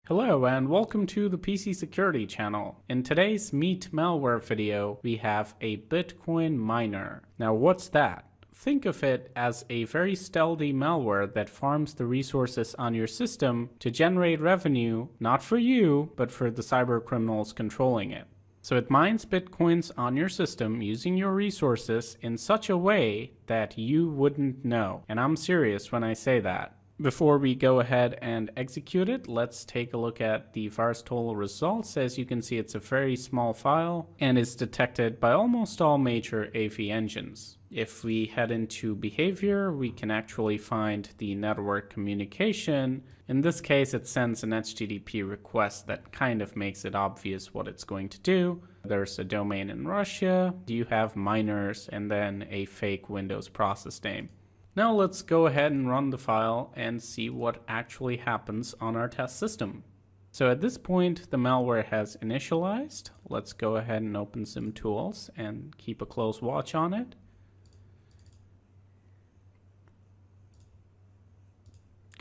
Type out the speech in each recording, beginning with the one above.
Hello and welcome to the PC Security channel. In today's Meet Malware video, we have a Bitcoin miner. Now what's that? Think of it as a very stealthy malware that farms the resources on your system to generate revenue, not for you, but for the cyber criminals controlling it. So it mines Bitcoins on your system using your resources in such a way that you wouldn't know. And I'm serious when I say that. Before we go ahead and execute it, let's take a look at the VirusTotal results. As you can see, it's a very small file and is detected by almost all major AV engines. If we head into behavior, we can actually find the network communication. In this case, it sends an HTTP request that kind of makes it obvious what it's going to do. There's a domain in Russia, you have miners, and then a fake Windows process name. Now let's go ahead and run the file and see what actually happens on our test system. So at this point, the malware has initialized. Let's go ahead and open some tools and keep a close watch on it.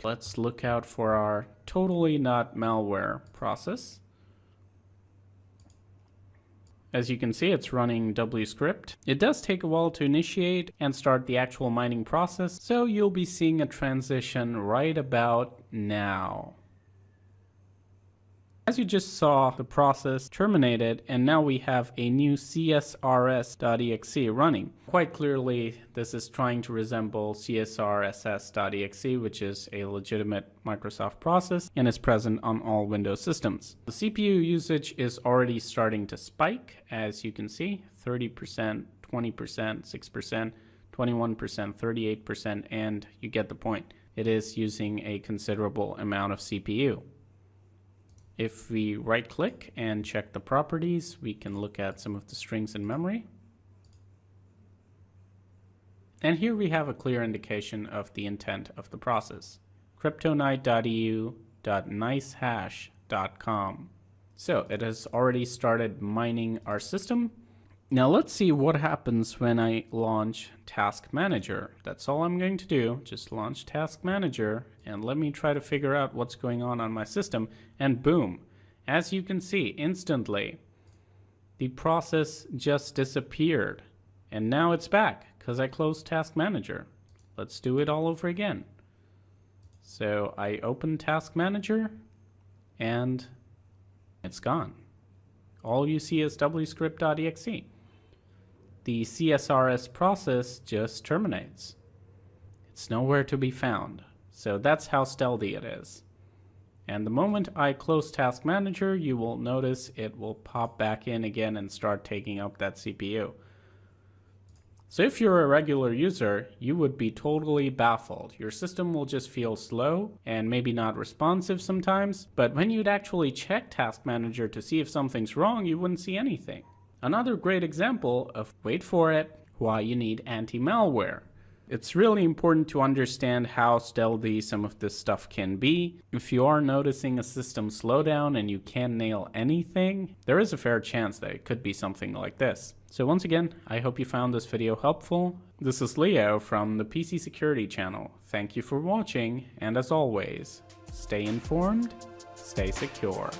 Let's look out for our totally not malware process. As you can see, it's running wscript. It does take a while to initiate and start the actual mining process, so you'll be seeing a transition right about now. As you just saw, the process terminated, and now we have a new csrs.exe running. Quite clearly, this is trying to resemble csrss.exe, which is a legitimate Microsoft process and is present on all Windows systems. The CPU usage is already starting to spike, as you can see, 30%, 20%, 6%, 21%, 38%, and you get the point. It is using a considerable amount of CPU. If we right-click and check the properties, we can look at some of the strings in memory. And here we have a clear indication of the intent of the process. cryptonite.eu.nicehash.com. So it has already started mining our system. Now let's see what happens when I launch Task Manager. That's all I'm going to do, just launch Task Manager, and let me try to figure out what's going on my system, and boom, as you can see, instantly, the process just disappeared, and now it's back, because I closed Task Manager. Let's do it all over again. So I open Task Manager, and it's gone. All you see is wscript.exe. The CSRS process just terminates. It's nowhere to be found. So that's how stealthy it is. And the moment I close Task Manager, you will notice it will pop back in again and start taking up that CPU. So if you're a regular user, you would be totally baffled. Your system will just feel slow and maybe not responsive sometimes, but when you'd actually check Task Manager to see if something's wrong, you wouldn't see anything. Another great example of, wait for it, why you need anti-malware. It's really important to understand how stealthy some of this stuff can be. If you are noticing a system slowdown and you can't nail anything, there is a fair chance that it could be something like this. So once again, I hope you found this video helpful. This is Leo from the PC Security channel. Thank you for watching, and as always, stay informed, stay secure.